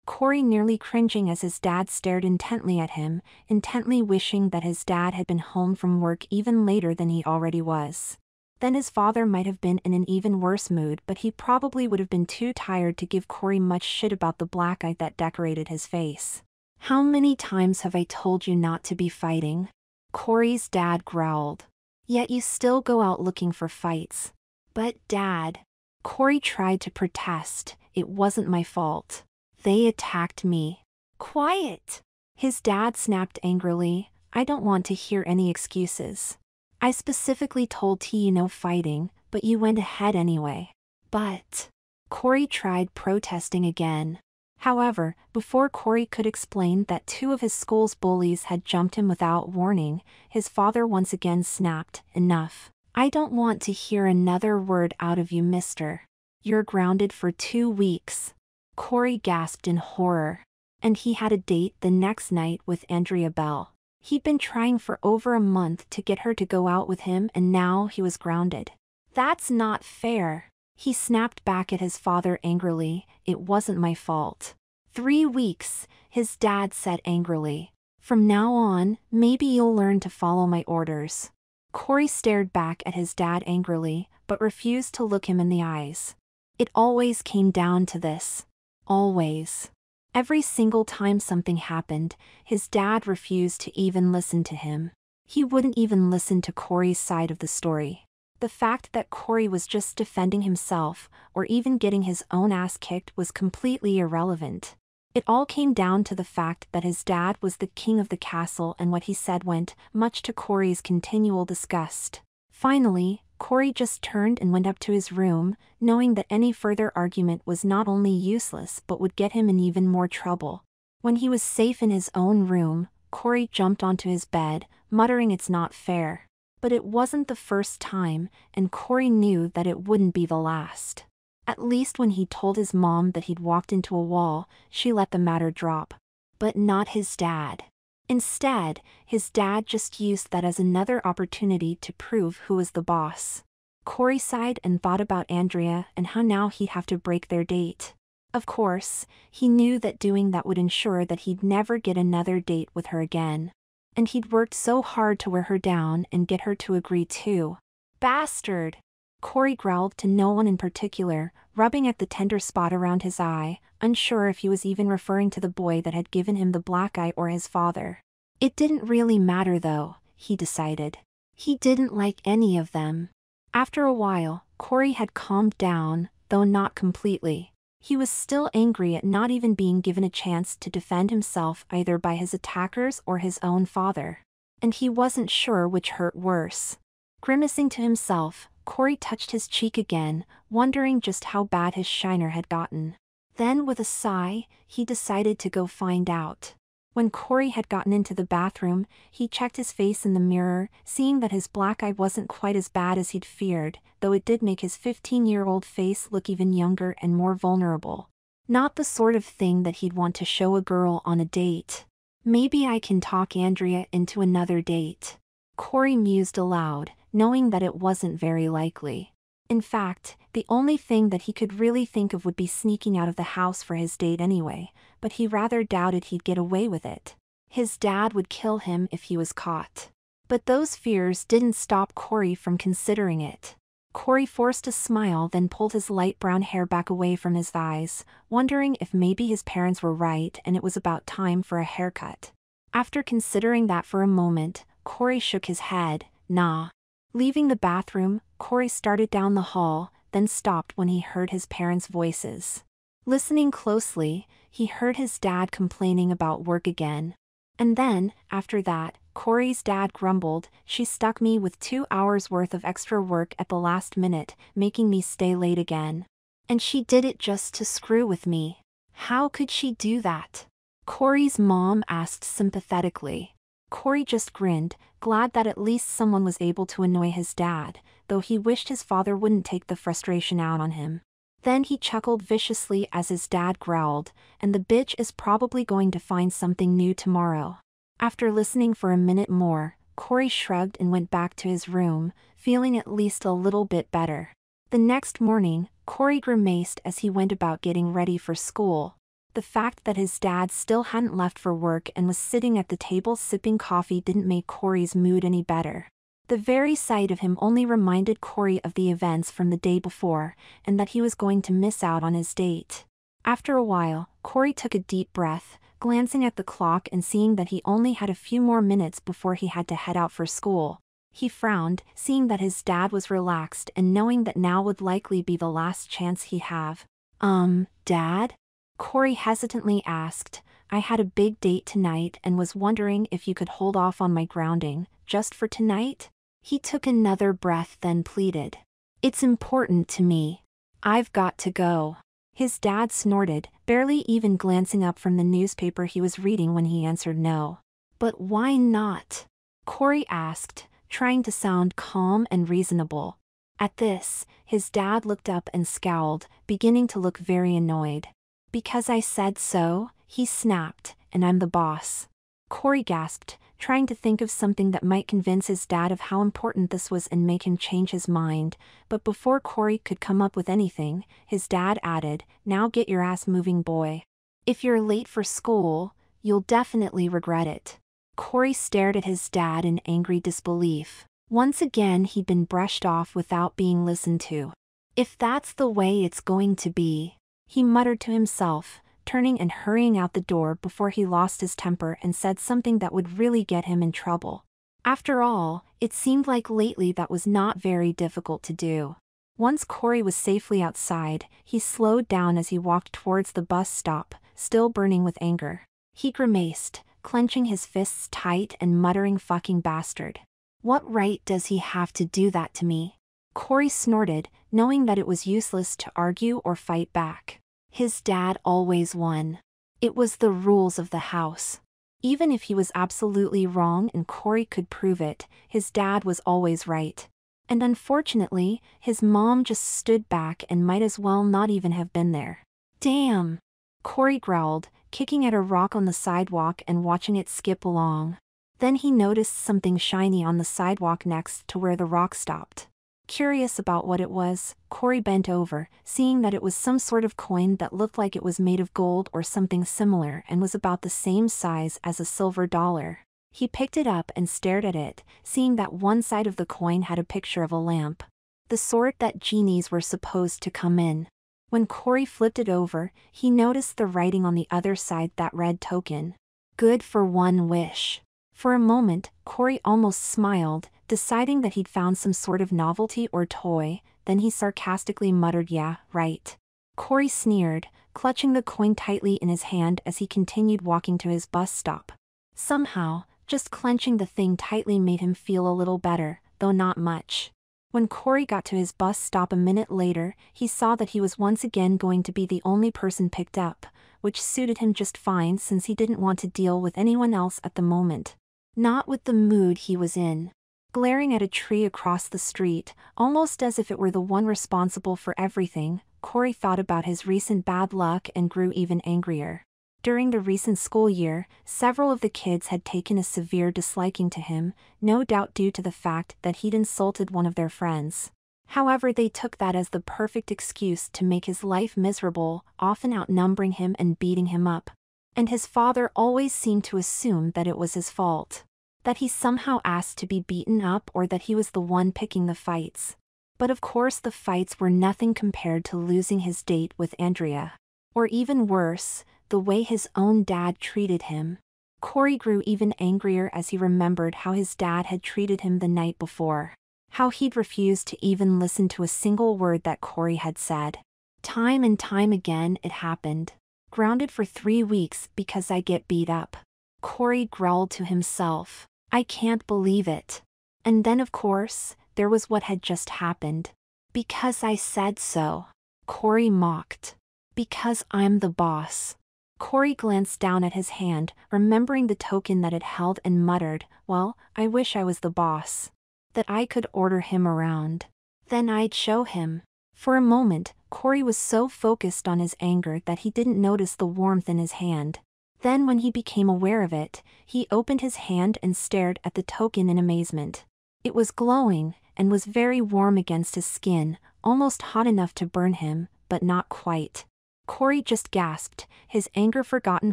Corey nearly cringing as his dad stared intently at him, intently wishing that his dad had been home from work even later than he already was. Then his father might have been in an even worse mood, but he probably would have been too tired to give Corey much shit about the black eye that decorated his face. "How many times have I told you not to be fighting?" Corey's dad growled. "Yet you still go out looking for fights." "But Dad," Corey tried to protest, "it wasn't my fault. They attacked me." "Quiet!" his dad snapped angrily. "I don't want to hear any excuses. I specifically told T no fighting, but you went ahead anyway." "But..." Corey tried protesting again. However, before Corey could explain that two of his school's bullies had jumped him without warning, his father once again snapped, "Enough. I don't want to hear another word out of you, mister. You're grounded for 2 weeks." Corey gasped in horror. And he had a date the next night with Andrea Bell. He'd been trying for over a month to get her to go out with him, and now he was grounded. "That's not fair," he snapped back at his father angrily. "It wasn't my fault." 3 weeks, his dad said angrily. "From now on, maybe you'll learn to follow my orders." Corey stared back at his dad angrily, but refused to look him in the eyes. It always came down to this. Always. Every single time something happened, his dad refused to even listen to him. He wouldn't even listen to Corey's side of the story. The fact that Corey was just defending himself, or even getting his own ass kicked, was completely irrelevant. It all came down to the fact that his dad was the king of the castle, and what he said went, much to Corey's continual disgust. Finally, Corey just turned and went up to his room, knowing that any further argument was not only useless but would get him in even more trouble. When he was safe in his own room, Corey jumped onto his bed, muttering, "It's not fair." But it wasn't the first time, and Corey knew that it wouldn't be the last. At least when he told his mom that he'd walked into a wall, she let the matter drop. But not his dad. Instead, his dad just used that as another opportunity to prove who was the boss. Corey sighed and thought about Andrea and how now he'd have to break their date. Of course, he knew that doing that would ensure that he'd never get another date with her again. And he'd worked so hard to wear her down and get her to agree too. "Bastard!" Corey growled to no one in particular, rubbing at the tender spot around his eye, unsure if he was even referring to the boy that had given him the black eye or his father. It didn't really matter though, he decided. He didn't like any of them. After a while, Corey had calmed down, though not completely. He was still angry at not even being given a chance to defend himself either by his attackers or his own father. And he wasn't sure which hurt worse. Grimacing to himself, Corey touched his cheek again, wondering just how bad his shiner had gotten. Then with a sigh, he decided to go find out. When Corey had gotten into the bathroom, he checked his face in the mirror, seeing that his black eye wasn't quite as bad as he'd feared, though it did make his 15-year-old face look even younger and more vulnerable. Not the sort of thing that he'd want to show a girl on a date. "Maybe I can talk Andrea into another date," Corey mused aloud, knowing that it wasn't very likely. In fact, the only thing that he could really think of would be sneaking out of the house for his date anyway, but he rather doubted he'd get away with it. His dad would kill him if he was caught. But those fears didn't stop Corey from considering it. Corey forced a smile, then pulled his light brown hair back away from his eyes, wondering if maybe his parents were right and it was about time for a haircut. After considering that for a moment, Corey shook his head. Nah. Leaving the bathroom, Corey started down the hall, then stopped when he heard his parents' voices. Listening closely, he heard his dad complaining about work again. And then, after that, Corey's dad grumbled, "She stuck me with 2 hours worth of extra work at the last minute, making me stay late again. And she did it just to screw with me. How could she do that?" Corey's mom asked sympathetically. Corey just grinned, glad that at least someone was able to annoy his dad, though he wished his father wouldn't take the frustration out on him. Then he chuckled viciously as his dad growled, "And the bitch is probably going to find something new tomorrow." After listening for a minute more, Corey shrugged and went back to his room, feeling at least a little bit better. The next morning, Corey grimaced as he went about getting ready for school. The fact that his dad still hadn't left for work and was sitting at the table sipping coffee didn't make Corey's mood any better. The very sight of him only reminded Corey of the events from the day before, and that he was going to miss out on his date. After a while, Corey took a deep breath, glancing at the clock and seeing that he only had a few more minutes before he had to head out for school. He frowned, seeing that his dad was relaxed and knowing that now would likely be the last chance he'd have. Dad? Corey hesitantly asked. I had a big date tonight and was wondering if you could hold off on my grounding, just for tonight? He took another breath then pleaded. It's important to me. I've got to go. His dad snorted, barely even glancing up from the newspaper he was reading when he answered no. But why not? Corey asked, trying to sound calm and reasonable. At this, his dad looked up and scowled, beginning to look very annoyed. Because I said so, he snapped, and I'm the boss. Corey gasped, trying to think of something that might convince his dad of how important this was and make him change his mind, but before Corey could come up with anything, his dad added, Now get your ass moving, boy. If you're late for school, you'll definitely regret it. Corey stared at his dad in angry disbelief. Once again he'd been brushed off without being listened to. If that's the way it's going to be, he muttered to himself, turning and hurrying out the door before he lost his temper and said something that would really get him in trouble. After all, it seemed like lately that was not very difficult to do. Once Corey was safely outside, he slowed down as he walked towards the bus stop, still burning with anger. He grimaced, clenching his fists tight and muttering fucking bastard. What right does he have to do that to me? Corey snorted, knowing that it was useless to argue or fight back. His dad always won. It was the rules of the house. Even if he was absolutely wrong and Corey could prove it, his dad was always right. And unfortunately, his mom just stood back and might as well not even have been there. Damn! Corey growled, kicking at a rock on the sidewalk and watching it skip along. Then he noticed something shiny on the sidewalk next to where the rock stopped. Curious about what it was, Corey bent over, seeing that it was some sort of coin that looked like it was made of gold or something similar and was about the same size as a silver dollar. He picked it up and stared at it, seeing that one side of the coin had a picture of a lamp. The sort that genies were supposed to come in. When Corey flipped it over, he noticed the writing on the other side that read token. Good for one wish. For a moment, Corey almost smiled, deciding that he'd found some sort of novelty or toy, then he sarcastically muttered, Yeah, right. Corey sneered, clutching the coin tightly in his hand as he continued walking to his bus stop. Somehow, just clenching the thing tightly made him feel a little better, though not much. When Corey got to his bus stop a minute later, he saw that he was once again going to be the only person picked up, which suited him just fine since he didn't want to deal with anyone else at the moment. Not with the mood he was in. Glaring at a tree across the street, almost as if it were the one responsible for everything, Corey thought about his recent bad luck and grew even angrier. During the recent school year, several of the kids had taken a severe disliking to him, no doubt due to the fact that he'd insulted one of their friends. However, they took that as the perfect excuse to make his life miserable, often outnumbering him and beating him up. And his father always seemed to assume that it was his fault. That he somehow asked to be beaten up or that he was the one picking the fights. But of course the fights were nothing compared to losing his date with Andrea. Or even worse, the way his own dad treated him. Corey grew even angrier as he remembered how his dad had treated him the night before. How he'd refused to even listen to a single word that Corey had said. Time and time again it happened. Grounded for 3 weeks because I get beat up. Corey growled to himself. I can't believe it. And then of course, there was what had just happened. Because I said so. Corey mocked. Because I'm the boss. Corey glanced down at his hand, remembering the token that it held and muttered, Well, I wish I was the boss. That I could order him around. Then I'd show him. For a moment, Corey was so focused on his anger that he didn't notice the warmth in his hand. Then when he became aware of it, he opened his hand and stared at the token in amazement. It was glowing, and was very warm against his skin, almost hot enough to burn him, but not quite. Corey just gasped, his anger forgotten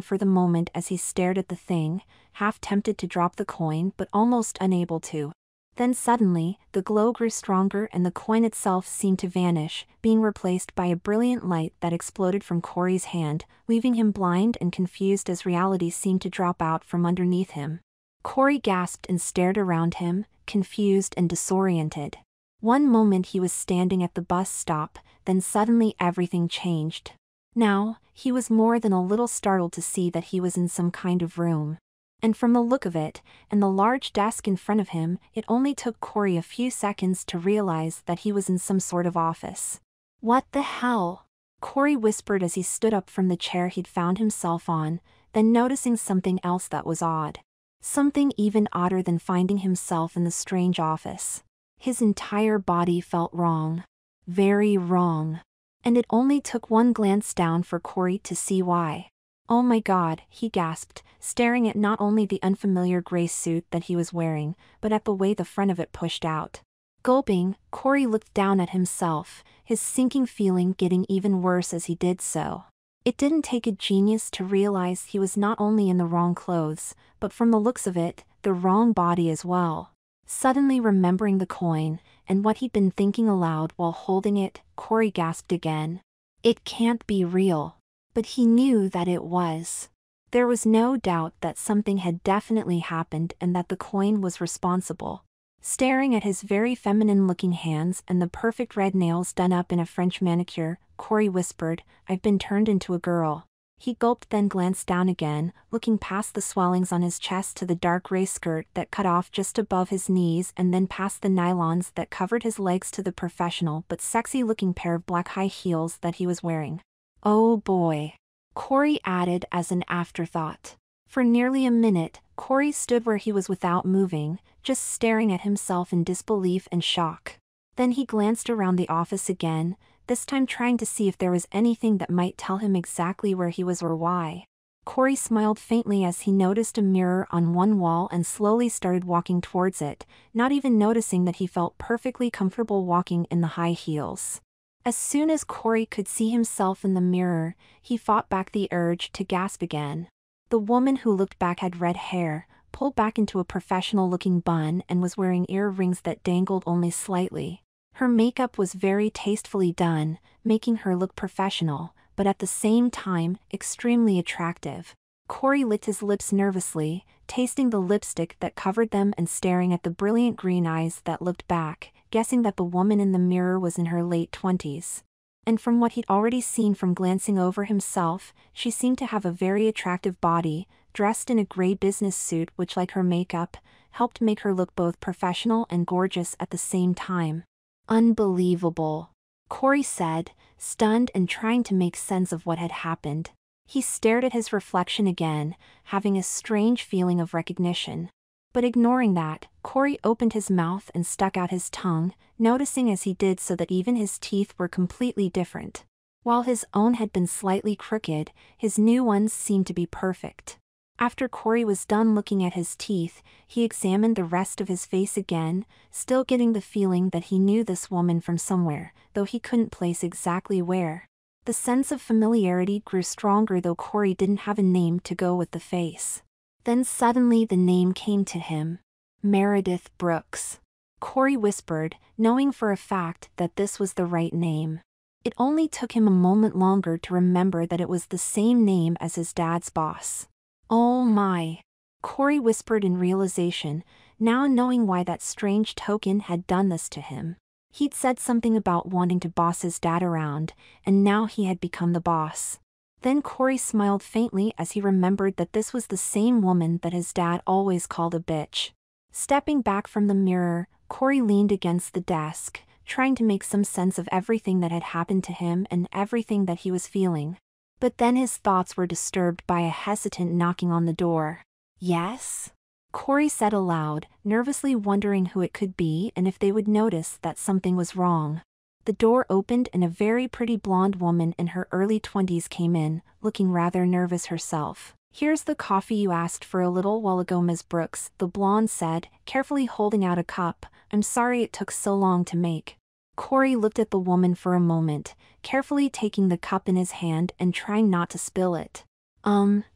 for the moment as he stared at the thing, half tempted to drop the coin but almost unable to. Then suddenly, the glow grew stronger and the coin itself seemed to vanish, being replaced by a brilliant light that exploded from Corey's hand, leaving him blind and confused as reality seemed to drop out from underneath him. Corey gasped and stared around him, confused and disoriented. One moment he was standing at the bus stop, then suddenly everything changed. Now, he was more than a little startled to see that he was in some kind of room. And from the look of it, and the large desk in front of him, it only took Corey a few seconds to realize that he was in some sort of office. "What the hell?" Corey whispered as he stood up from the chair he'd found himself on, then noticing something else that was odd. Something even odder than finding himself in the strange office. His entire body felt wrong. Very wrong. And it only took one glance down for Corey to see why. "Oh my God," he gasped, staring at not only the unfamiliar gray suit that he was wearing, but at the way the front of it pushed out. Gulping, Corey looked down at himself, his sinking feeling getting even worse as he did so. It didn't take a genius to realize he was not only in the wrong clothes, but from the looks of it, the wrong body as well. Suddenly remembering the coin, and what he'd been thinking aloud while holding it, Corey gasped again. It can't be real. But he knew that it was. There was no doubt that something had definitely happened and that the coin was responsible. Staring at his very feminine-looking hands and the perfect red nails done up in a French manicure, Corey whispered, "I've been turned into a girl." He gulped, then glanced down again, looking past the swellings on his chest to the dark gray skirt that cut off just above his knees and then past the nylons that covered his legs to the professional but sexy-looking pair of black high heels that he was wearing. "Oh boy," Corey added as an afterthought. For nearly a minute, Corey stood where he was without moving, just staring at himself in disbelief and shock. Then he glanced around the office again, this time trying to see if there was anything that might tell him exactly where he was or why. Corey smiled faintly as he noticed a mirror on one wall and slowly started walking towards it, not even noticing that he felt perfectly comfortable walking in the high heels. As soon as Corey could see himself in the mirror, he fought back the urge to gasp again. The woman who looked back had red hair, pulled back into a professional-looking bun, and was wearing earrings that dangled only slightly. Her makeup was very tastefully done, making her look professional, but at the same time, extremely attractive. Corey licked his lips nervously, tasting the lipstick that covered them and staring at the brilliant green eyes that looked back, guessing that the woman in the mirror was in her late 20s. And from what he'd already seen from glancing over himself, she seemed to have a very attractive body, dressed in a gray business suit which, like her makeup, helped make her look both professional and gorgeous at the same time. "Unbelievable," Corey said, stunned and trying to make sense of what had happened. He stared at his reflection again, having a strange feeling of recognition. But ignoring that, Corey opened his mouth and stuck out his tongue, noticing as he did so that even his teeth were completely different. While his own had been slightly crooked, his new ones seemed to be perfect. After Corey was done looking at his teeth, he examined the rest of his face again, still getting the feeling that he knew this woman from somewhere, though he couldn't place exactly where. The sense of familiarity grew stronger, though Corey didn't have a name to go with the face. Then suddenly the name came to him. Meredith Brooks. Corey whispered, knowing for a fact that this was the right name. It only took him a moment longer to remember that it was the same name as his dad's boss. "Oh my," Corey whispered in realization, now knowing why that strange token had done this to him. He'd said something about wanting to boss his dad around, and now he had become the boss. Then Corey smiled faintly as he remembered that this was the same woman that his dad always called a bitch. Stepping back from the mirror, Corey leaned against the desk, trying to make some sense of everything that had happened to him and everything that he was feeling. But then his thoughts were disturbed by a hesitant knocking on the door. "Yes?" Corey said aloud, nervously wondering who it could be and if they would notice that something was wrong. The door opened and a very pretty blonde woman in her early 20s came in, looking rather nervous herself. "Here's the coffee you asked for a little while ago, Ms. Brooks," the blonde said, carefully holding out a cup. "I'm sorry it took so long to make." Corey looked at the woman for a moment, carefully taking the cup in his hand and trying not to spill it.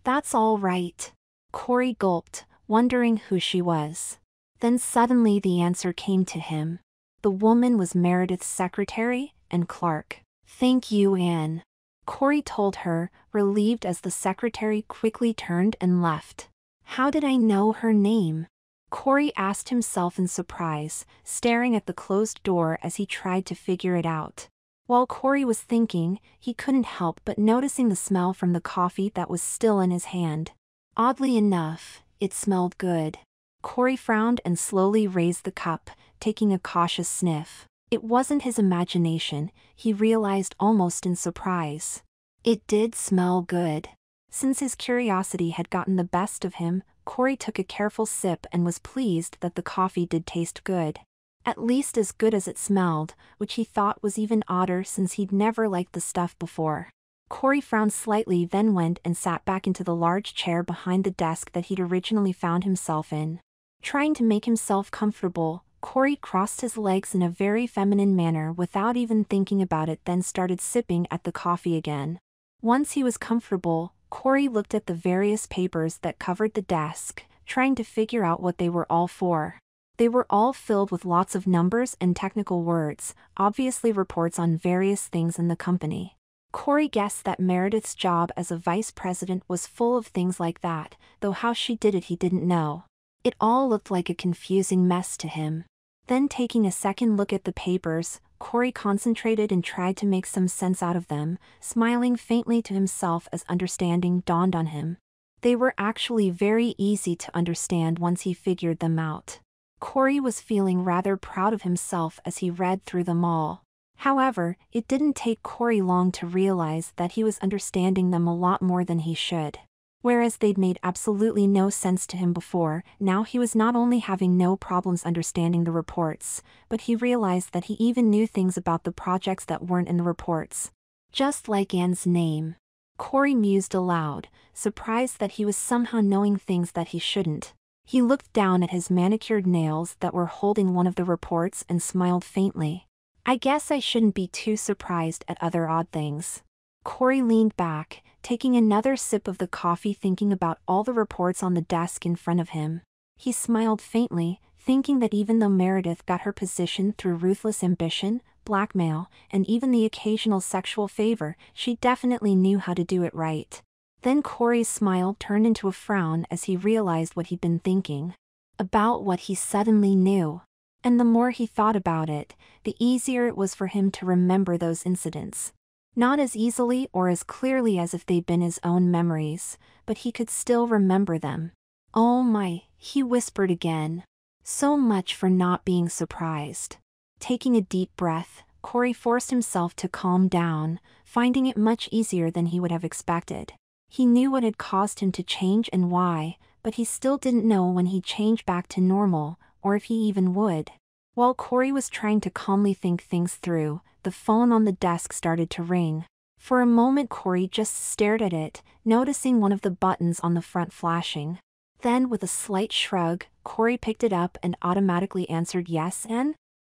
That's all right. Corey gulped, wondering who she was. Then suddenly the answer came to him. The woman was Meredith's secretary and clerk. Thank you, Anne. Corey told her, relieved as the secretary quickly turned and left. How did I know her name? Corey asked himself in surprise, staring at the closed door as he tried to figure it out. While Corey was thinking, he couldn't help but noticing the smell from the coffee that was still in his hand. Oddly enough, it smelled good. Corey frowned and slowly raised the cup, taking a cautious sniff. It wasn't his imagination, he realized almost in surprise. It did smell good. Since his curiosity had gotten the best of him, Corey took a careful sip and was pleased that the coffee did taste good. At least as good as it smelled, which he thought was even odder since he'd never liked the stuff before. Corey frowned slightly, then went and sat back into the large chair behind the desk that he'd originally found himself in. Trying to make himself comfortable, Corey crossed his legs in a very feminine manner without even thinking about it, then started sipping at the coffee again. Once he was comfortable, Corey looked at the various papers that covered the desk, trying to figure out what they were all for. They were all filled with lots of numbers and technical words, obviously reports on various things in the company. Corey guessed that Meredith's job as a vice president was full of things like that, though how she did it he didn't know. It all looked like a confusing mess to him. Then taking a second look at the papers, Corey concentrated and tried to make some sense out of them, smiling faintly to himself as understanding dawned on him. They were actually very easy to understand once he figured them out. Corey was feeling rather proud of himself as he read through them all. However, it didn't take Corey long to realize that he was understanding them a lot more than he should. Whereas they'd made absolutely no sense to him before, now he was not only having no problems understanding the reports, but he realized that he even knew things about the projects that weren't in the reports. Just like Anne's name. Corey mused aloud, surprised that he was somehow knowing things that he shouldn't. He looked down at his manicured nails that were holding one of the reports and smiled faintly. I guess I shouldn't be too surprised at other odd things. Corey leaned back, taking another sip of the coffee, thinking about all the reports on the desk in front of him. He smiled faintly, thinking that even though Meredith got her position through ruthless ambition, blackmail, and even the occasional sexual favor, she definitely knew how to do it right. Then Corey's smile turned into a frown as he realized what he'd been thinking. About what he suddenly knew. And the more he thought about it, the easier it was for him to remember those incidents. Not as easily or as clearly as if they'd been his own memories, but he could still remember them. Oh my, he whispered again. So much for not being surprised. Taking a deep breath, Corey forced himself to calm down, finding it much easier than he would have expected. He knew what had caused him to change and why, but he still didn't know when he'd change back to normal, or if he even would. While Corey was trying to calmly think things through, the phone on the desk started to ring. For a moment Corey just stared at it, noticing one of the buttons on the front flashing. Then with a slight shrug, Corey picked it up and automatically answered yes.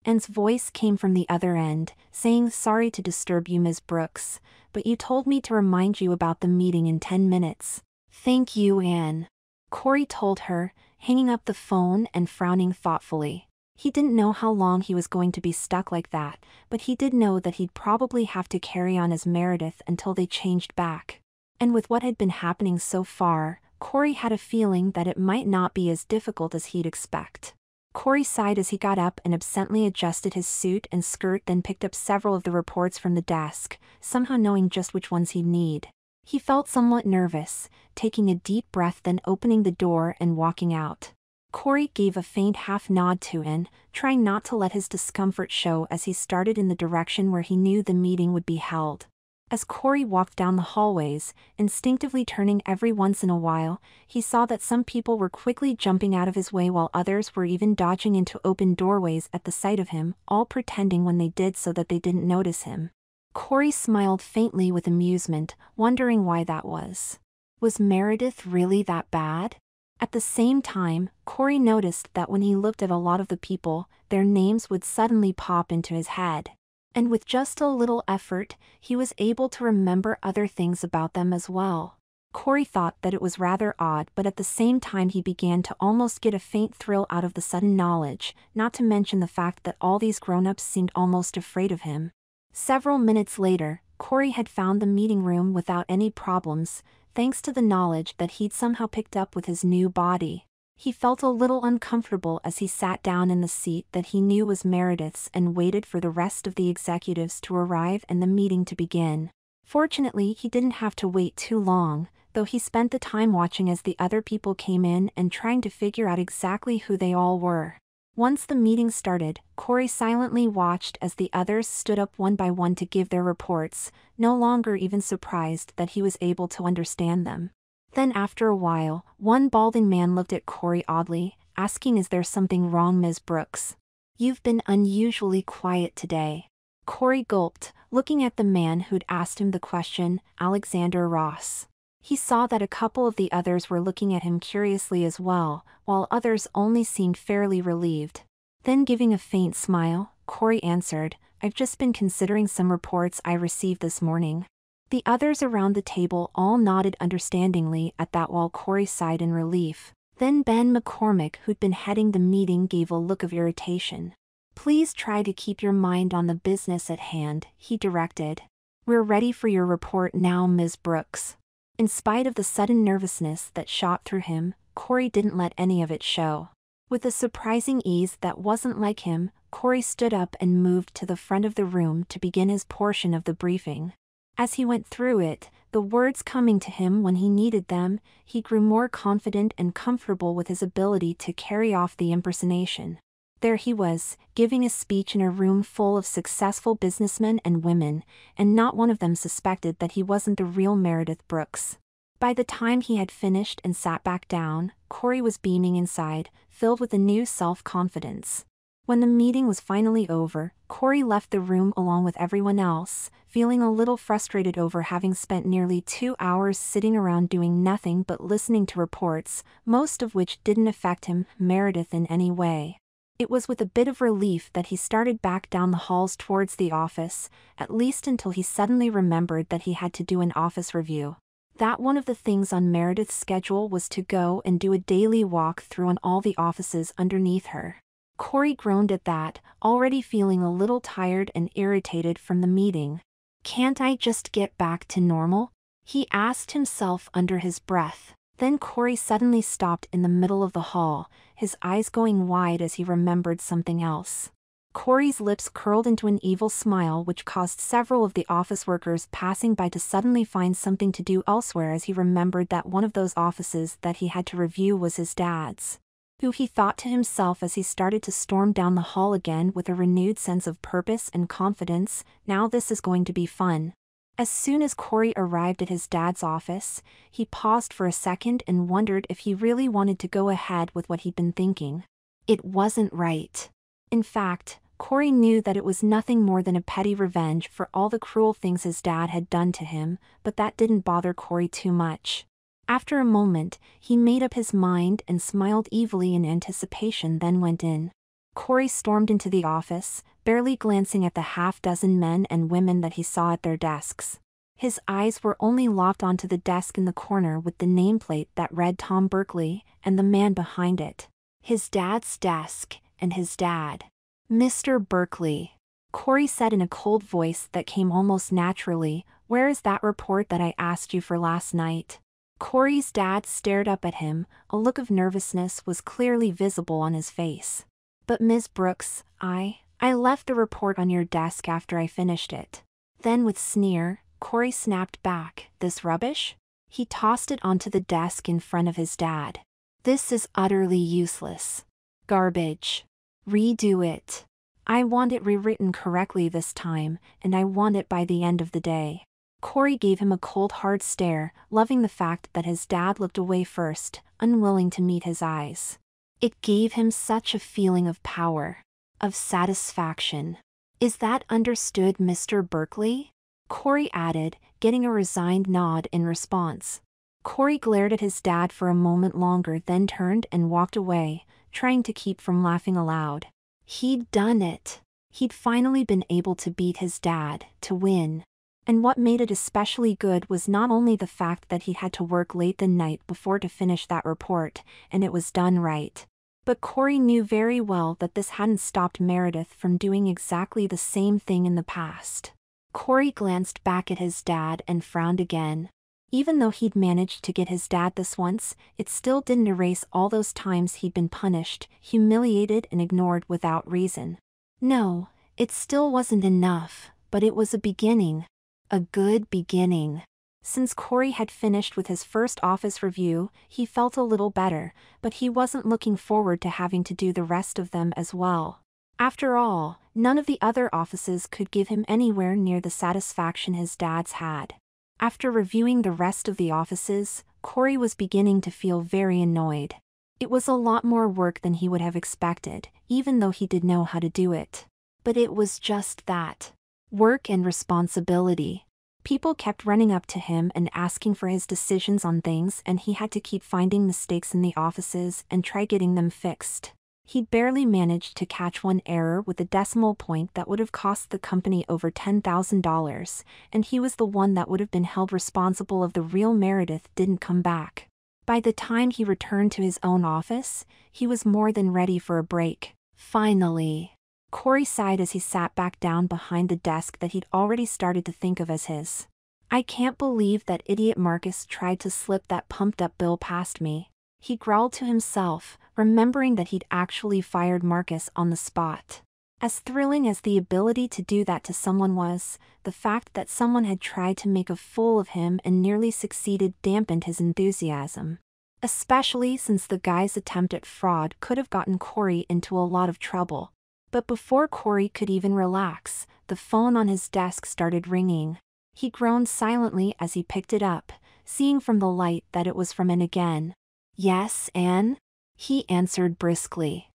Anne's voice came from the other end, saying, "Sorry to disturb you, Ms. Brooks, but you told me to remind you about the meeting in 10 minutes. Thank you, Anne." Corey told her, hanging up the phone and frowning thoughtfully. He didn't know how long he was going to be stuck like that, but he did know that he'd probably have to carry on as Meredith until they changed back. And with what had been happening so far, Corey had a feeling that it might not be as difficult as he'd expect. Corey sighed as he got up and absently adjusted his suit and skirt, then picked up several of the reports from the desk, somehow knowing just which ones he'd need. He felt somewhat nervous, taking a deep breath, then opening the door and walking out. Corey gave a faint half nod to Anne, trying not to let his discomfort show as he started in the direction where he knew the meeting would be held. As Corey walked down the hallways, instinctively turning every once in a while, he saw that some people were quickly jumping out of his way while others were even dodging into open doorways at the sight of him, all pretending when they did so that they didn't notice him. Corey smiled faintly with amusement, wondering why that was. Was Meredith really that bad? At the same time, Corey noticed that when he looked at a lot of the people, their names would suddenly pop into his head. And with just a little effort, he was able to remember other things about them as well. Corey thought that it was rather odd, but at the same time he began to almost get a faint thrill out of the sudden knowledge, not to mention the fact that all these grown-ups seemed almost afraid of him. Several minutes later, Corey had found the meeting room without any problems, thanks to the knowledge that he'd somehow picked up with his new body. He felt a little uncomfortable as he sat down in the seat that he knew was Meredith's and waited for the rest of the executives to arrive and the meeting to begin. Fortunately, he didn't have to wait too long, though he spent the time watching as the other people came in and trying to figure out exactly who they all were. Once the meeting started, Corey silently watched as the others stood up one by one to give their reports, no longer even surprised that he was able to understand them. Then after a while, one balding man looked at Corey oddly, asking, "Is there something wrong, Ms. Brooks? You've been unusually quiet today." Corey gulped, looking at the man who'd asked him the question, Alexander Ross. He saw that a couple of the others were looking at him curiously as well, while others only seemed fairly relieved. Then giving a faint smile, Corey answered, "I've just been considering some reports I received this morning." The others around the table all nodded understandingly at that while Corey sighed in relief. Then Ben McCormick, who'd been heading the meeting, gave a look of irritation. "Please try to keep your mind on the business at hand," he directed. "We're ready for your report now, Ms. Brooks." In spite of the sudden nervousness that shot through him, Corey didn't let any of it show. With a surprising ease that wasn't like him, Corey stood up and moved to the front of the room to begin his portion of the briefing. As he went through it, the words coming to him when he needed them, he grew more confident and comfortable with his ability to carry off the impersonation. There he was, giving a speech in a room full of successful businessmen and women, and not one of them suspected that he wasn't the real Meredith Brooks. By the time he had finished and sat back down, Corey was beaming inside, filled with a new self-confidence. When the meeting was finally over, Corey left the room along with everyone else, feeling a little frustrated over having spent nearly 2 hours sitting around doing nothing but listening to reports, most of which didn't affect him, Meredith, in any way. It was with a bit of relief that he started back down the halls towards the office, at least until he suddenly remembered that he had to do an office review. That one of the things on Meredith's schedule was to go and do a daily walk through on all the offices underneath her. Corey groaned at that, already feeling a little tired and irritated from the meeting. "Can't I just get back to normal?" he asked himself under his breath. Then Corey suddenly stopped in the middle of the hall, his eyes going wide as he remembered something else. Corey's lips curled into an evil smile which caused several of the office workers passing by to suddenly find something to do elsewhere as he remembered that one of those offices that he had to review was his dad's. Who, he thought to himself as he started to storm down the hall again with a renewed sense of purpose and confidence, "Now this is going to be fun." As soon as Corey arrived at his dad's office, he paused for a second and wondered if he really wanted to go ahead with what he'd been thinking. It wasn't right. In fact, Corey knew that it was nothing more than a petty revenge for all the cruel things his dad had done to him, but that didn't bother Corey too much. After a moment, he made up his mind and smiled evilly in anticipation, then went in. Corey stormed into the office, barely glancing at the half-dozen men and women that he saw at their desks. His eyes were only locked onto the desk in the corner with the nameplate that read Tom Berkeley, and the man behind it. His dad's desk, and his dad. "Mr. Berkeley," Corey said in a cold voice that came almost naturally, "where is that report that I asked you for last night?" Corey's dad stared up at him, a look of nervousness was clearly visible on his face. "But Ms. Brooks, I left the report on your desk after I finished it." Then with sneer, Corey snapped back, "This rubbish?" He tossed it onto the desk in front of his dad. "This is utterly useless. Garbage. Redo it. I want it rewritten correctly this time, and I want it by the end of the day." Corey gave him a cold hard stare, loving the fact that his dad looked away first, unwilling to meet his eyes. It gave him such a feeling of power. Of satisfaction. "Is that understood, Mr. Berkeley?" Corey added, getting a resigned nod in response. Corey glared at his dad for a moment longer, then turned and walked away, trying to keep from laughing aloud. He'd done it. He'd finally been able to beat his dad, to win. And what made it especially good was not only the fact that he had to work late the night before to finish that report, and it was done right. But Corey knew very well that this hadn't stopped Meredith from doing exactly the same thing in the past. Corey glanced back at his dad and frowned again. Even though he'd managed to get his dad this once, it still didn't erase all those times he'd been punished, humiliated and ignored without reason. No, it still wasn't enough, but it was a beginning. A good beginning. Since Corey had finished with his first office review, he felt a little better, but he wasn't looking forward to having to do the rest of them as well. After all, none of the other offices could give him anywhere near the satisfaction his dad's had. After reviewing the rest of the offices, Corey was beginning to feel very annoyed. It was a lot more work than he would have expected, even though he did know how to do it. But it was just that. Work and responsibility. People kept running up to him and asking for his decisions on things, and he had to keep finding mistakes in the offices and try getting them fixed. He'd barely managed to catch one error with a decimal point that would have cost the company over $10,000, and he was the one that would have been held responsible if the real Meredith didn't come back. By the time he returned to his own office, he was more than ready for a break. Finally. Corey sighed as he sat back down behind the desk that he'd already started to think of as his. I can't believe that idiot Marcus tried to slip that pumped-up bill past me. He growled to himself, remembering that he'd actually fired Marcus on the spot. As thrilling as the ability to do that to someone was, the fact that someone had tried to make a fool of him and nearly succeeded dampened his enthusiasm. Especially since the guy's attempt at fraud could have gotten Corey into a lot of trouble. But before Corey could even relax, the phone on his desk started ringing. He groaned silently as he picked it up, seeing from the light that it was from Ann again. Yes, Ann? He answered briskly.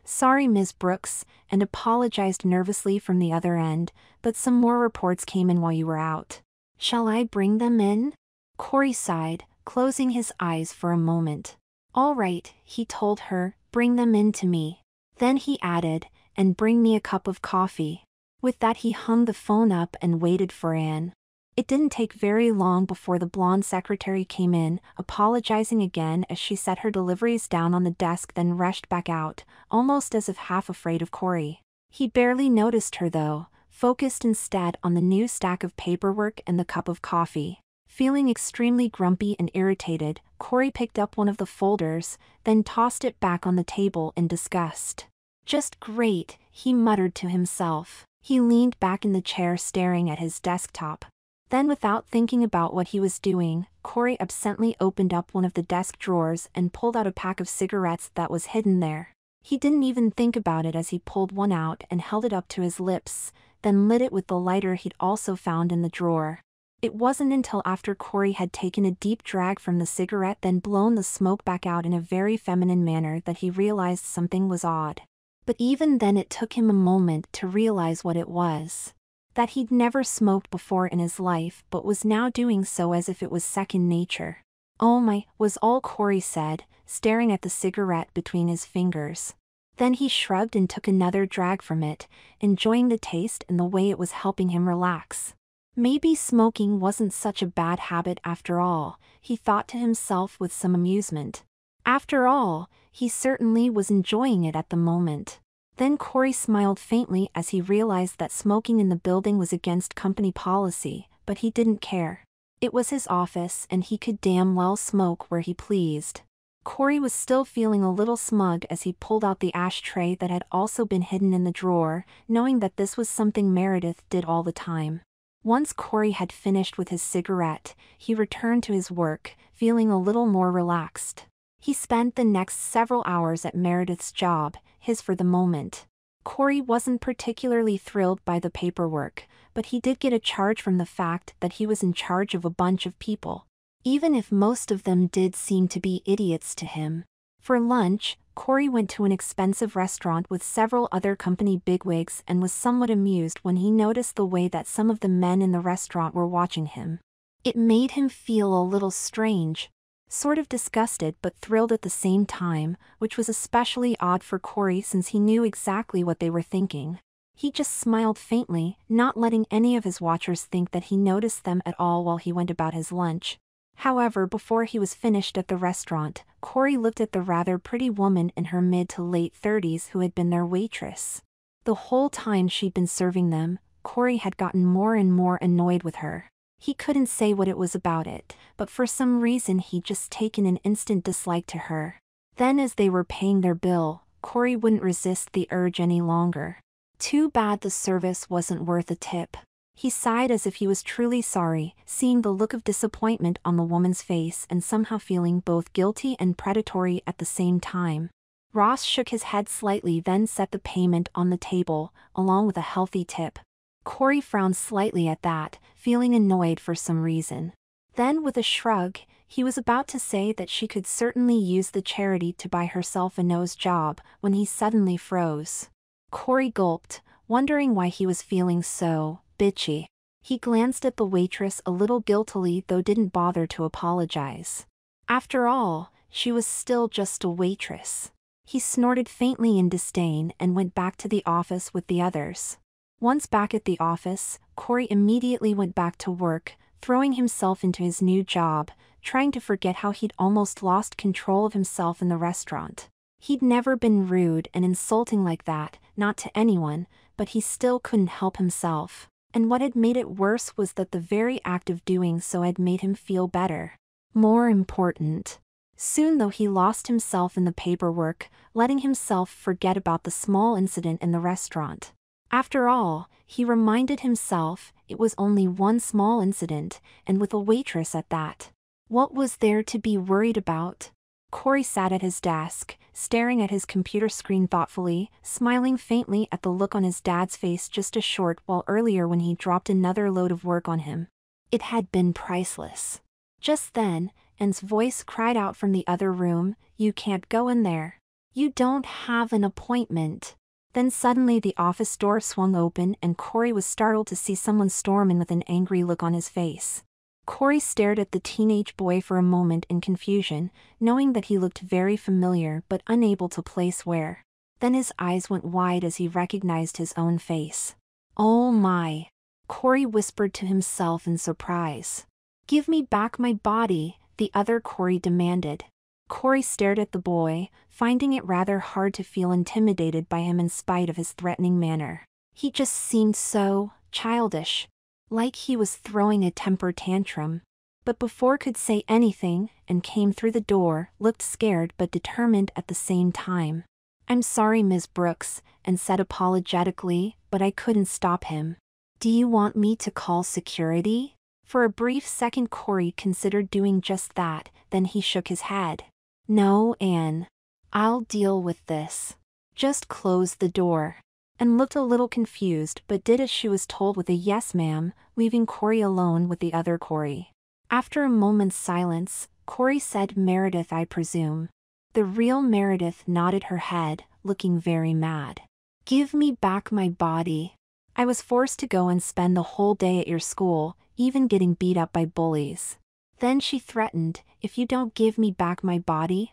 Sorry, Ms. Brooks, and apologized nervously from the other end, but some more reports came in while you were out. Shall I bring them in? Corey sighed, closing his eyes for a moment. All right, he told her, bring them in to me. Then he added, and bring me a cup of coffee. With that he hung the phone up and waited for Ann. It didn't take very long before the blonde secretary came in, apologizing again as she set her deliveries down on the desk, then rushed back out, almost as if half afraid of Corey. He barely noticed her though, focused instead on the new stack of paperwork and the cup of coffee. Feeling extremely grumpy and irritated, Corey picked up one of the folders, then tossed it back on the table in disgust. Just great, he muttered to himself. He leaned back in the chair staring at his desktop. Then without thinking about what he was doing, Corey absently opened up one of the desk drawers and pulled out a pack of cigarettes that was hidden there. He didn't even think about it as he pulled one out and held it up to his lips, then lit it with the lighter he'd also found in the drawer. It wasn't until after Corey had taken a deep drag from the cigarette then blown the smoke back out in a very feminine manner that he realized something was odd. But even then it took him a moment to realize what it was. That he'd never smoked before in his life but was now doing so as if it was second nature. Oh my, was all Corey said, staring at the cigarette between his fingers. Then he shrugged and took another drag from it, enjoying the taste and the way it was helping him relax. Maybe smoking wasn't such a bad habit after all, he thought to himself with some amusement. After all, he certainly was enjoying it at the moment. Then Corey smiled faintly as he realized that smoking in the building was against company policy, but he didn't care. It was his office and he could damn well smoke where he pleased. Corey was still feeling a little smug as he pulled out the ashtray that had also been hidden in the drawer, knowing that this was something Meredith did all the time. Once Corey had finished with his cigarette, he returned to his work, feeling a little more relaxed. He spent the next several hours at Meredith's job, his for the moment. Corey wasn't particularly thrilled by the paperwork, but he did get a charge from the fact that he was in charge of a bunch of people. Even if most of them did seem to be idiots to him. For lunch, Corey went to an expensive restaurant with several other company bigwigs and was somewhat amused when he noticed the way that some of the men in the restaurant were watching him. It made him feel a little strange, sort of disgusted but thrilled at the same time, which was especially odd for Corey since he knew exactly what they were thinking. He just smiled faintly, not letting any of his watchers think that he noticed them at all while he went about his lunch. However, before he was finished at the restaurant, Corey looked at the rather pretty woman in her mid to late 30s who had been their waitress. The whole time she'd been serving them, Corey had gotten more and more annoyed with her. He couldn't say what it was about it, but for some reason he'd just taken an instant dislike to her. Then as they were paying their bill, Corey wouldn't resist the urge any longer. Too bad the service wasn't worth a tip. He sighed as if he was truly sorry, seeing the look of disappointment on the woman's face and somehow feeling both guilty and predatory at the same time. Ross shook his head slightly, then set the payment on the table, along with a healthy tip. Corey frowned slightly at that, feeling annoyed for some reason. Then with a shrug, he was about to say that she could certainly use the charity to buy herself a nose job when he suddenly froze. Corey gulped, wondering why he was feeling so bitchy. He glanced at the waitress a little guiltily, though didn't bother to apologize. After all, she was still just a waitress. He snorted faintly in disdain and went back to the office with the others. Once back at the office, Corey immediately went back to work, throwing himself into his new job, trying to forget how he'd almost lost control of himself in the restaurant. He'd never been rude and insulting like that, not to anyone, but he still couldn't help himself. And what had made it worse was that the very act of doing so had made him feel better. More important. Soon though he lost himself in the paperwork, letting himself forget about the small incident in the restaurant. After all, he reminded himself, it was only one small incident, and with a waitress at that. What was there to be worried about? Corey sat at his desk, staring at his computer screen thoughtfully, smiling faintly at the look on his dad's face just a short while earlier when he dropped another load of work on him. It had been priceless. Just then, Anne's voice cried out from the other room, "You can't go in there. You don't have an appointment." Then suddenly the office door swung open and Corey was startled to see someone storm in with an angry look on his face. Corey stared at the teenage boy for a moment in confusion, knowing that he looked very familiar but unable to place where. Then his eyes went wide as he recognized his own face. "Oh my!" Corey whispered to himself in surprise. "Give me back my body," the other Corey demanded. Corey stared at the boy, finding it rather hard to feel intimidated by him in spite of his threatening manner. He just seemed so childish. Like he was throwing a temper tantrum. But before could say anything, and came through the door, looked scared but determined at the same time. "I'm sorry, Ms. Brooks," and said apologetically, "but I couldn't stop him." "Do you want me to call security?" For a brief second Corey considered doing just that, then he shook his head. "No, Anne. I'll deal with this. Just close the door." And looked a little confused but did as she was told with a "yes ma'am," leaving Corey alone with the other Corey. After a moment's silence, Corey said, "Meredith, I presume." The real Meredith nodded her head, looking very mad. "Give me back my body. I was forced to go and spend the whole day at your school, even getting beat up by bullies." Then she threatened, "If you don't give me back my body,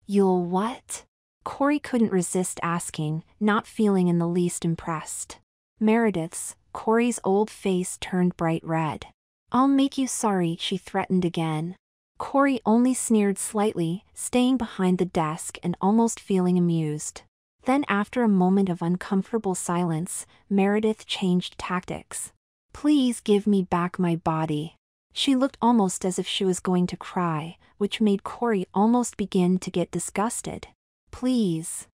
You'll what?" Corey couldn't resist asking, not feeling in the least impressed. Meredith's, Corey's old face turned bright red. "I'll make you sorry," she threatened again. Corey only sneered slightly, staying behind the desk and almost feeling amused. Then after a moment of uncomfortable silence, Meredith changed tactics. "Please give me back my body." She looked almost as if she was going to cry, which made Corey almost begin to get disgusted. "Please.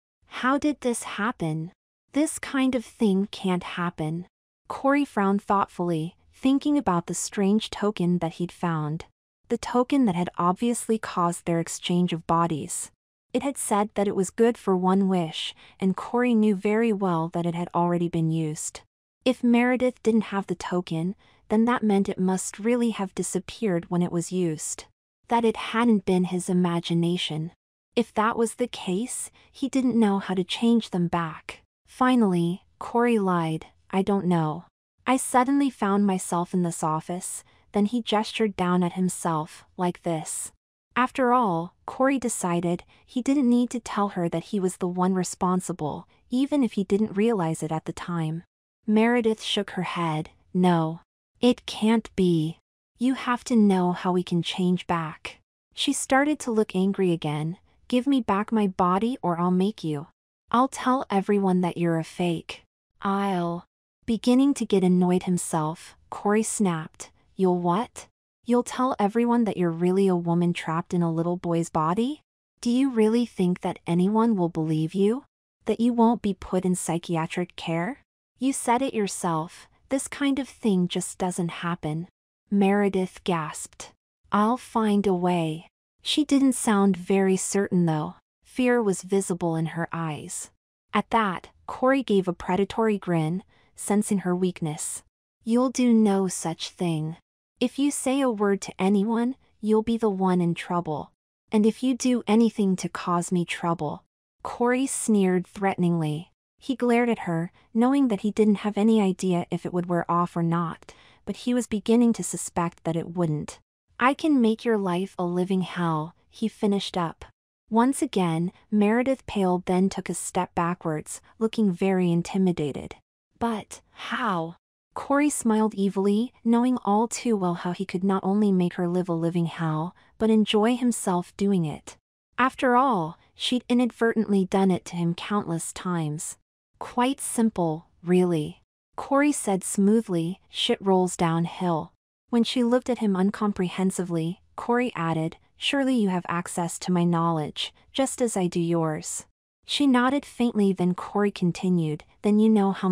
How did this happen? This kind of thing can't happen." Corey frowned thoughtfully, thinking about the strange token that he'd found. The token that had obviously caused their exchange of bodies. It had said that it was good for one wish, and Corey knew very well that it had already been used. If Meredith didn't have the token, then that meant it must really have disappeared when it was used. That it hadn't been his imagination. If that was the case, he didn't know how to change them back. Finally, Corey lied, "I don't know. I suddenly found myself in this office, then he gestured down at himself, like this. After all, Corey decided he didn't need to tell her that he was the one responsible, even if he didn't realize it at the time. Meredith shook her head. No. It can't be. You have to know how we can change back. She started to look angry again. Give me back my body or I'll make you. I'll tell everyone that you're a fake. Beginning to get annoyed himself, Corey snapped. You'll what? You'll tell everyone that you're really a woman trapped in a little boy's body? Do you really think that anyone will believe you? That you won't be put in psychiatric care? You said it yourself, this kind of thing just doesn't happen. Meredith gasped. I'll find a way. She didn't sound very certain though. Fear was visible in her eyes. At that, Corey gave a predatory grin, sensing her weakness. You'll do no such thing. If you say a word to anyone, you'll be the one in trouble. And if you do anything to cause me trouble. Corey sneered threateningly. He glared at her, knowing that he didn't have any idea if it would wear off or not, but he was beginning to suspect that it wouldn't. I can make your life a living hell, he finished up. Once again, Meredith paled, then took a step backwards, looking very intimidated. But how? Corey smiled evilly, knowing all too well how he could not only make her live a living hell, but enjoy himself doing it. After all, she'd inadvertently done it to him countless times. Quite simple, really. Corey said smoothly, shit rolls downhill. When she looked at him uncomprehensively, Corey added, surely you have access to my knowledge, just as I do yours. She nodded faintly, then Corey continued, then you know how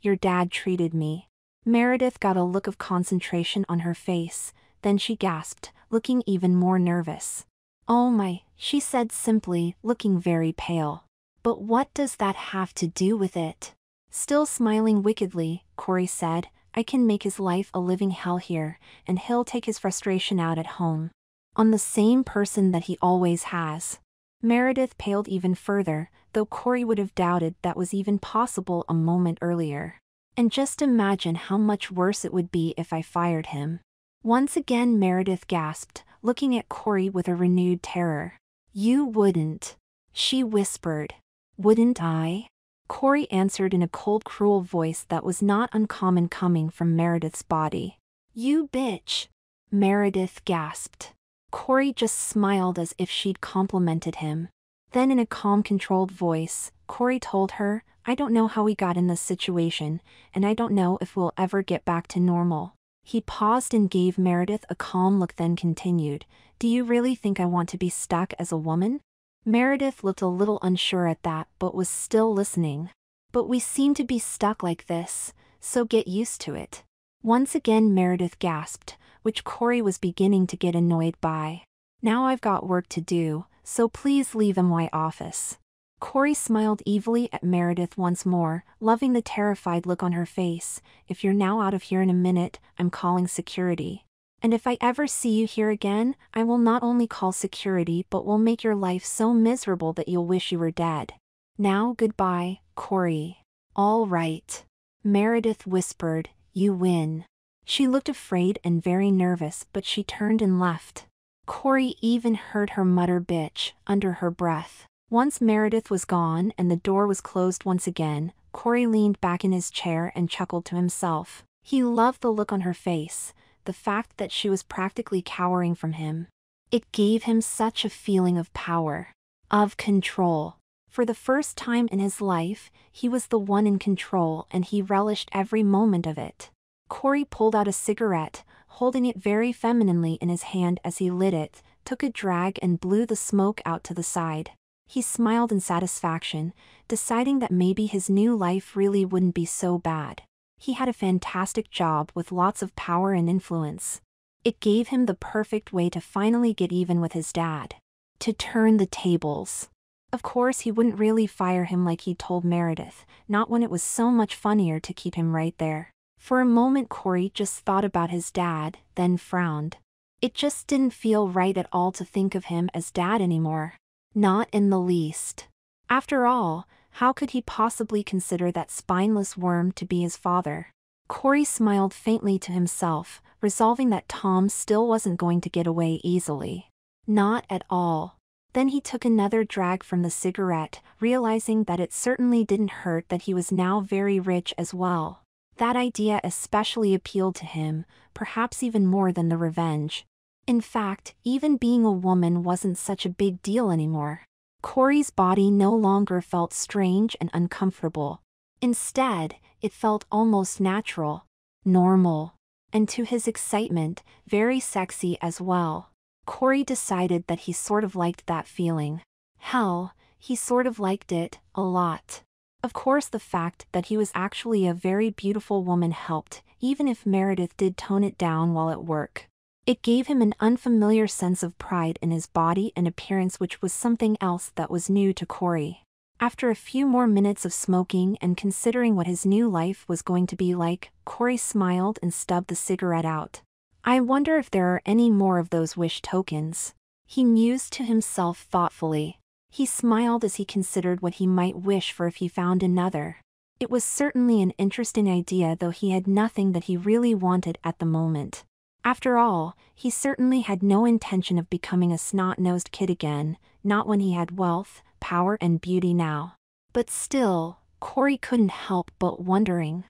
your dad treated me. Meredith got a look of concentration on her face, then she gasped, looking even more nervous. Oh my, she said simply, looking very pale. But what does that have to do with it? Still smiling wickedly, Corey said, I can make his life a living hell here, and he'll take his frustration out at home. On the same person that he always has. Meredith paled even further, though Corey would have doubted that was even possible a moment earlier. And just imagine how much worse it would be if I fired him. Once again Meredith gasped, looking at Corey with a renewed terror. You wouldn't. She whispered. Wouldn't I? Corey answered in a cold, cruel voice that was not uncommon coming from Meredith's body. You bitch. Meredith gasped. Corey just smiled as if she'd complimented him. Then in a calm, controlled voice, Corey told her, I don't know how we got in this situation, and I don't know if we'll ever get back to normal. He paused and gave Meredith a calm look, then continued, do you really think I want to be stuck as a woman? Meredith looked a little unsure at that, but was still listening. But we seem to be stuck like this, so get used to it. Once again Meredith gasped, which Corey was beginning to get annoyed by. Now I've got work to do, so please leave my office. Corey smiled evilly at Meredith once more, loving the terrified look on her face. If you're now out of here in a minute, I'm calling security. And if I ever see you here again, I will not only call security but will make your life so miserable that you'll wish you were dead. Now goodbye, Corey. All right. Meredith whispered, you win. She looked afraid and very nervous, but she turned and left. Corey even heard her mutter bitch under her breath. Once Meredith was gone and the door was closed once again, Corey leaned back in his chair and chuckled to himself. He loved the look on her face, the fact that she was practically cowering from him. It gave him such a feeling of power, of control. For the first time in his life, he was the one in control and he relished every moment of it. Corey pulled out a cigarette, holding it very femininely in his hand as he lit it, took a drag and blew the smoke out to the side. He smiled in satisfaction, deciding that maybe his new life really wouldn't be so bad. He had a fantastic job with lots of power and influence. It gave him the perfect way to finally get even with his dad. To turn the tables. Of course he wouldn't really fire him like he told Meredith, not when it was so much funnier to keep him right there. For a moment Corey just thought about his dad, then frowned. It just didn't feel right at all to think of him as dad anymore. Not in the least. After all, how could he possibly consider that spineless worm to be his father? Corey smiled faintly to himself, resolving that Tom still wasn't going to get away easily. Not at all. Then he took another drag from the cigarette, realizing that it certainly didn't hurt that he was now very rich as well. That idea especially appealed to him, perhaps even more than the revenge. In fact, even being a woman wasn't such a big deal anymore. Corey's body no longer felt strange and uncomfortable. Instead, it felt almost natural, normal, and to his excitement, very sexy as well. Corey decided that he sort of liked that feeling. Hell, he sort of liked it a lot. Of course, the fact that he was actually a very beautiful woman helped, even if Meredith did tone it down while at work. It gave him an unfamiliar sense of pride in his body and appearance, which was something else that was new to Corey. After a few more minutes of smoking and considering what his new life was going to be like, Corey smiled and stubbed the cigarette out. I wonder if there are any more of those wish tokens. He mused to himself thoughtfully. He smiled as he considered what he might wish for if he found another. It was certainly an interesting idea, though he had nothing that he really wanted at the moment. After all, he certainly had no intention of becoming a snot-nosed kid again, not when he had wealth, power and beauty now. But still, Corey couldn't help but wondering,